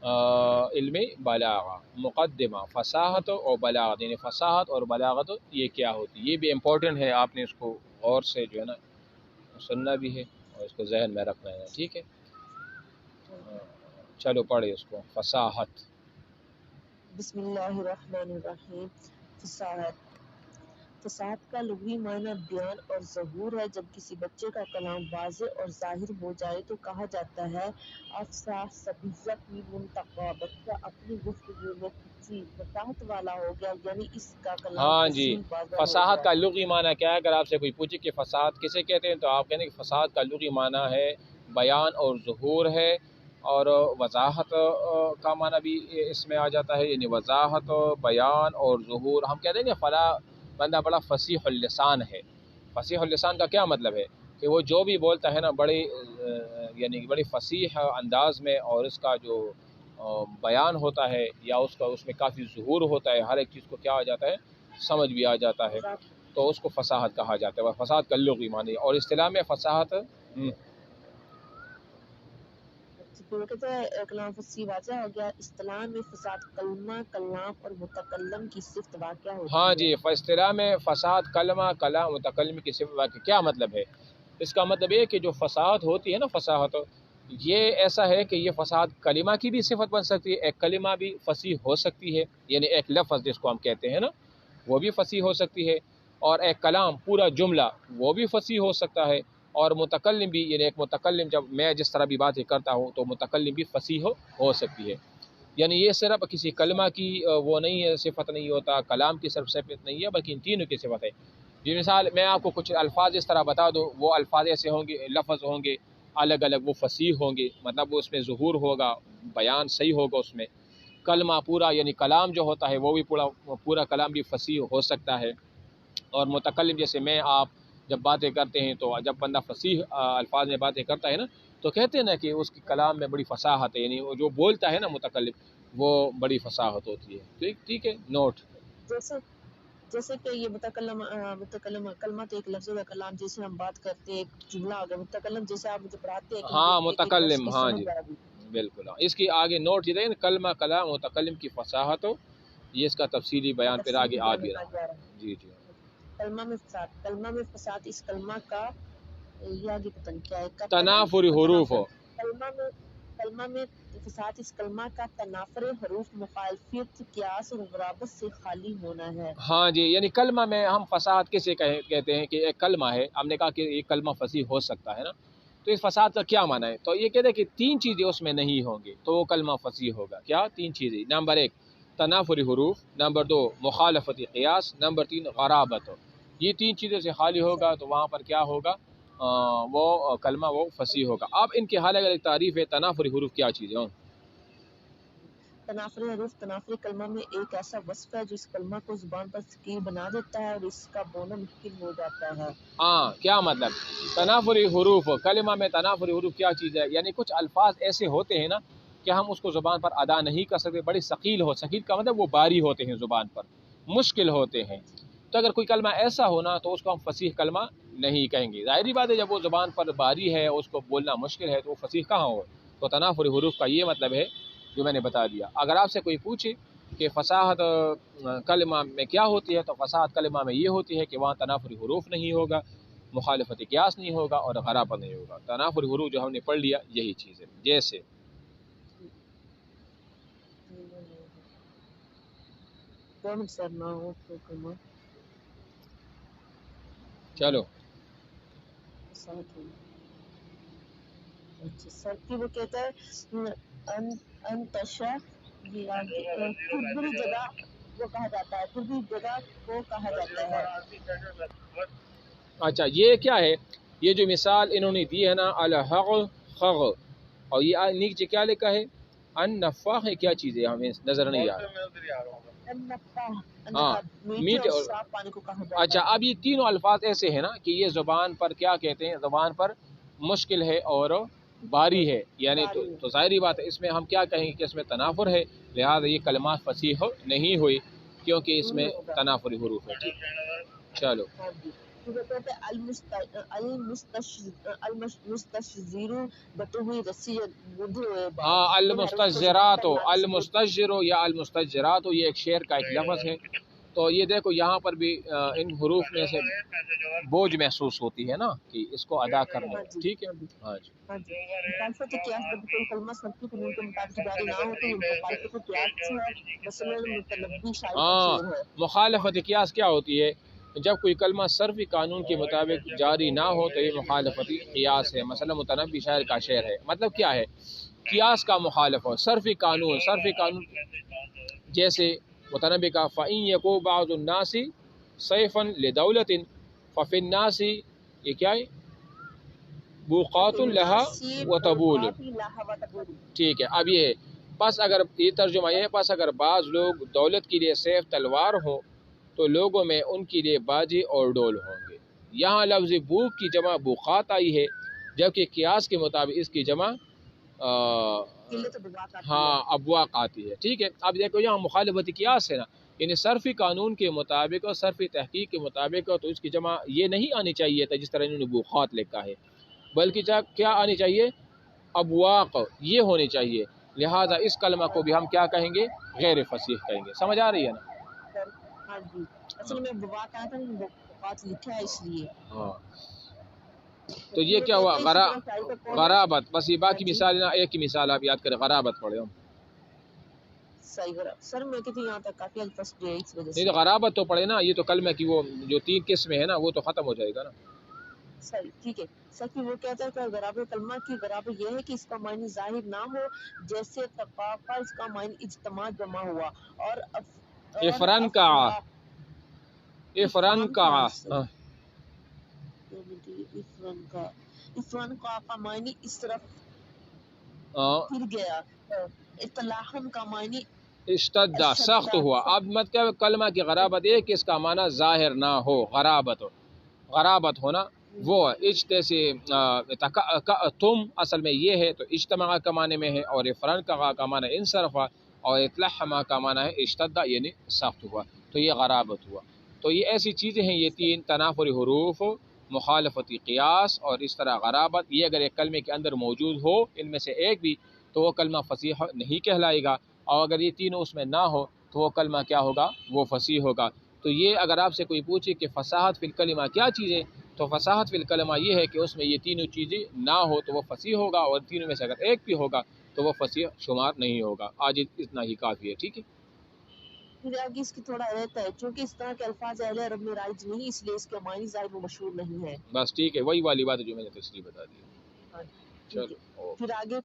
علم بلاغہ مقدمہ فصاحت اور بلاغت، یعنی فصاحت اور بلاغت یہ کیا ہوتی ہے، یہ بھی امپورٹنٹ ہے، آپ نے اس کو غور سے جو ہے نا سننا بھی ہے اور اس کو ذہن میں رکھنا ہے، ٹھیک ہے۔ چلو پڑھے اس کو، فصاحت۔ بسم اللہ الرحمن الرحیم۔ فصاحت، فصاحت کا لغوی معنی بیان اور ظہور ہے۔ جب کسی بچے کا کلام واضح اور ظاہر ہو جائے تو کہا جاتا ہے افصاح سبیزہ کی منتقا، بچہ اپنی گفتگو میں فصاحت والا ہو گیا، یعنی اس کا کلام ہاں جی، فصیح واضح ہو فصاحت گیا۔ کا لغوی معنی کیا ہے؟ اگر آپ سے کوئی پوچھے کہ فصاحت کسے کہتے ہیں تو آپ کہیں گے کہ فصاحت کا لغوی معنی ہے بیان اور ظہور ہے، اور وضاحت کا معنی بھی اس میں آ جاتا ہے، یعنی وضاحت، بیان اور ظہور۔ ہم کہتے ہیں کہ فلاں بندہ بڑا فصیح اللسان ہے۔ فصیح اللسان کا کیا مطلب ہے؟ کہ وہ جو بھی بولتا ہے نا بڑی یعنی بڑی فصیح انداز میں، اور اس کا جو بیان ہوتا ہے یا اس میں کافی ظہور ہوتا ہے، ہر ایک چیز کو کیا آ جاتا ہے، سمجھ بھی آ جاتا ہے، تو اس کو فصاحت کہا جاتا ہے۔ وہ فصاحت کا لغوی معنی ہے، اور اصطلاح میں فصاحت وہ کہتے ہیں کلام فصیح واضح ہو گیا۔ اصطلاح میں فصاحت کلمہ، کلام اور متکلم کی صفت واقع ہوتی ہاں ہے۔ جی، اصطلاح میں فصاحت کلمہ، کلام، متکلم کی صفت واقع کیا مطلب ہے؟ اس کا مطلب یہ کہ جو فصاحت ہوتی ہے نا، فصاحت یہ ایسا ہے کہ یہ فصاحت کلمہ کی بھی صفت بن سکتی ہے، ایک کلمہ بھی فصیح ہو سکتی ہے، یعنی ایک لفظ جس کو ہم کہتے ہیں نا وہ بھی فصیح ہو سکتی ہے، اور ایک کلام پورا جملہ وہ بھی فصیح ہو سکتا ہے، اور متکلم بھی، یعنی ایک متکلم جب میں جس طرح بھی باتیں کرتا ہوں تو متکلم بھی فصیح ہو سکتی ہے۔ یعنی یہ صرف کسی کلمہ کی وہ نہیں ہے، صفت نہیں ہوتا، کلام کی صرف صفت نہیں ہے، بلکہ ان تینوں کی صفت ہے۔ جی مثال میں آپ کو کچھ الفاظ اس طرح بتا دوں، وہ الفاظ ایسے ہوں گے، لفظ ہوں گے الگ الگ، وہ فصیح ہوں گے، مطلب وہ اس میں ظہور ہوگا، بیان صحیح ہوگا اس میں۔ کلمہ پورا یعنی کلام جو ہوتا ہے وہ بھی پورا کلام بھی فصیح ہو سکتا ہے، اور متکلم جیسے میں آپ جب باتیں کرتے ہیں تو جب بندہ فصیح الفاظ میں باتیں کرتا ہے نا تو کہتے ہیں نا کہ اس کی کلام میں بڑی فصاحت ہے، یعنی وہ جو بولتا ہے نا متکلم وہ بڑی فصاحت ہوتی ہے۔ ٹھیک ہے، نوٹ۔ جیسے کہ یہ متکلم کلمہ تو ایک لفظ کا کلام، جیسے ہم بات کرتے ہیں ایک جملہ ہو گیا، متکلم جیسے آپ مجھے پڑھاتے ہیں کہ مجھے ہاں ایک لفظ متکلم، کی ہاں جی سمجھ آ گئی۔ بالکل، اس کی آگے نوٹ یہ کلمہ، کلام، متکلم کی فصاحت ہو، یہ اس کا تفصیلی بیان پھر آگے تفصیلی آ بیان بھی ہوتا رہا جا رہا ہے۔ جی جی۔ ہے۔ کلمہ میں فساد اس کلمہ کا یہ آگے پتہ نہیں کیا ہے تنافری حروف ہو۔ کلمہ میں فساد اس کلمہ کا تنافر حروف، مخالفت، قیاس اور غرابت سے خالی ہونا ہے۔ ہاں جی، یعنی کلمہ میں ہم فصاحت کسے کہتے ہیں کہ ایک کلمہ ہے، ہم نے کہا کہ ایک کلمہ فصیح ہو سکتا ہے نا، تو اس فصاحت کا کیا معنی ہے؟ تو یہ کہتے ہیں کہ تین چیزیں اس میں نہیں ہوں گی تو وہ کلمہ فصیح ہوگا۔ کیا تین چیزیں؟ نمبر ایک تنافری حروف، نمبر دو مخالفت قیاس، نمبر تین غرابت۔ یہ تین چیزوں سے خالی ہوگا تو وہاں پر کیا ہوگا؟ وہ کلمہ وہ فصیح ہوگا۔ اب ان کی الگ الگ تعریف ہے۔ تنافری حروف کیا چیزیں ہوں؟ تنافری حروف، تنافری کلمہ میں ایک ایسا وصف ہے جو اس کلمہ کو زبان پر ثقیل بنا دیتا ہے اور اس کا بولنا مشکل ہو جاتا ہے۔ ہاں، کیا مطلب؟ تنافری حروف، کلمہ میں تنافری حروف کیا چیز ہے؟ یعنی کچھ الفاظ ایسے ہوتے ہیں نا کہ ہم اس کو زبان پر ادا نہیں کر سکتے، بڑی ثقیل ہو، ثقیل کا مطلب وہ باری ہوتے ہیں، زبان پر مشکل ہوتے ہیں۔ تو اگر کوئی کلمہ ایسا ہونا تو اس کو ہم فصیح کلمہ نہیں کہیں گے۔ ظاہری بات ہے جب وہ زبان پر باری ہے، اس کو بولنا مشکل ہے تو وہ فصیح کہاں ہو؟ تو تنافری حروف کا یہ مطلب ہے جو میں نے بتا دیا۔ اگر آپ سے کوئی پوچھے کہ فصاحت کلمہ میں کیا ہوتی ہے تو فصاحت کلمہ میں یہ ہوتی ہے کہ وہاں تنافری حروف نہیں ہوگا، مخالفت قیاس نہیں ہوگا اور غرابت نہیں ہوگا۔ تنافری حروف جو ہم نے پڑھ لیا یہی چیز ہے۔ جیسے چلو اچھا سر کی وہ کہتا ہے انتشا، یہ پربری جگہ وہ کہا جاتا ہے، پربری جگہ کو کہا جاتا ہے۔ اچھا یہ کیا ہے؟ یہ جو مثال انہوں نے دی ہے نا، الحق خغ، اور یہ نیچے کیا لکھا ہے؟ ان نفاخ ہے، کیا چیز ہے ہمیں نظر نہیں آ رہا۔ ہاں میٹھے میٹھے اور اور صاف پانی کو کہا جاتا اچھا، ہے۔ اب یہ تینوں الفاظ ایسے ہیں نا کہ یہ زبان پر کیا کہتے ہیں؟ زبان پر مشکل ہے اور باری ہے، یعنی تو ظاہری بات ہے اس میں ہم کیا کہیں گے کہ اس میں تنافر ہے، لہذا یہ کلمات فصیح نہیں ہوئی کیونکہ اس میں تنافری حروف ہے۔ ٹھیک، چلو ہاں جی، کہتے ہیں المستشزر بٹو ہوئی رسی گندھے ہوئے بال. ہاں المستجرات، المستجر یا المستجرات یہ ایک شعر کا ایک لفظ ہے. تو یہ دیکھو یہاں پر بھی ان حروف میں سے بوجھ محسوس ہوتی ہے نا کہ اس کو ادا کرنا ہے. ٹھیک ہے. ہاں جی. مخالفت قیاس جب کوئی کلمہ سبکی قانون کے مطابق جاری نہ ہو تو یہ مخالفت قیاس ہے. مثلا متنبی شاعر کا ہاں شعر ہے. مخالفت قیاس کیا ہوتی ہے؟ جب کوئی کلمہ صرفی قانون کے مطابق جاری نہ ہو تو یہ مخالفت قیاس ہے. مثلا متنبی شاعر کا شعر ہے. مطلب کیا ہے؟ قیاس کا مخالف ہو. صرفی قانون جیسے متنبی کا فَإِن يَكُ بَعْضُ النَّاسِ سَيْفًا لِدَوْلَةٍ فَفِي النَّاسِ یہ کیا ہے؟ بُوقَاتٌ لَهَا وَتَبُولٌ. ٹھیک ہے. اب یہ پس اگر یہ ترجمہ یہ پس اگر بعض لوگ دولت کے لیے سیف تلوار ہو تو لوگوں میں ان کے لیے باجی اور ڈول ہوں گے. یہاں لفظ بوق کی جمع بوقات آئی ہے جبکہ قیاس کے مطابق اس کی جمع ہاں ابواق آتی ہے. ٹھیک ہے. اب دیکھو یہاں مخالفت قیاس ہے نا، یعنی صرفی قانون کے مطابق اور صرفی تحقیق کے مطابق تو اس کی جمع یہ نہیں آنی چاہیے تھا جس طرح انہوں نے بوقات لکھا ہے، بلکہ کیا آنی چاہیے؟ ابواق یہ ہونی چاہیے. لہذا اس کلمہ کو بھی ہم کیا کہیں گے؟ غیر فصیح کہیں گے. سمجھ آ رہی ہے نا؟ ہاں جی. اصل میں بوقات آیا تھا، بوقات لکھا ہے اس لیے. ہاں. تو یہ کیا ہوا؟ غرابت. بس یہ باقی مثال نا، ایک ہی مثال آپ یاد کریں، غرابت پڑھے ہم. صحیح سر میں کہتی یہاں تک کافی الفاظ جو ہے اس وجہ سے نہیں تو غرابت تو پڑھے نا. یہ تو کلمہ کی وہ جو 3 قسمیں ہیں نا وہ تو ختم ہو جائے گا نا. صحیح. ٹھیک ہے سر. کہ وہ کہتا ہے کہ غرابت کلمہ کی غرابت یہ ہے کہ اس کا معنی ظاہر نہ ہو، جیسے تقاقع اس کا معنی اجتماع جمع ہوا، اور افران کا معنی اس طرف پھر گیا. اطلاحاً کا معنی اشتد سخت ہوا. اب مطلب کلمہ کی غرابت یہ کہ اس کا معنی ظاہر نہ ہو. غرابت ہونا وہ اجتے سے تم اصل میں یہ ہے تو اجتماع کا معنی میں ہے، اور افران کا معنی انصرفا، اور اطلاحما کا معنی ہے اشتدا یعنی سخت ہوا. تو یہ غرابت ہوا. تو یہ ایسی چیزیں ہیں، یہ 3 تنافری حروف، مخالفتی قیاس اور اس طرح غرابت. یہ اگر ایک کلمے کے اندر موجود ہو ان میں سے ایک بھی تو وہ کلمہ فصیح نہیں کہلائے گا، اور اگر یہ تینوں اس میں نہ ہو تو وہ کلمہ کیا ہوگا؟ وہ فصیح ہوگا. تو یہ اگر آپ سے کوئی پوچھے کہ فصاحت فی الکلمہ کیا چیز ہے، تو فصاحت فی الکلمہ یہ ہے کہ اس میں یہ تینوں چیزیں نہ ہو تو وہ فصیح ہوگا، اور تینوں میں سے اگر ایک بھی ہوگا تو وہ فصیح شمار نہیں ہوگا. آج اتنا ہی کافی ہے. ٹھیک ہے. پھر آگے اس کی تھوڑا رہتا ہے چونکہ اس طرح کے الفاظ اہل عرب میں رائج نہیں، اس لیے اس کے معنی ظاہر و مشہور نہیں ہے. بس ٹھیک ہے، وہی والی بات جو میں نے تشریح بتا دی. چلو. پھر آگے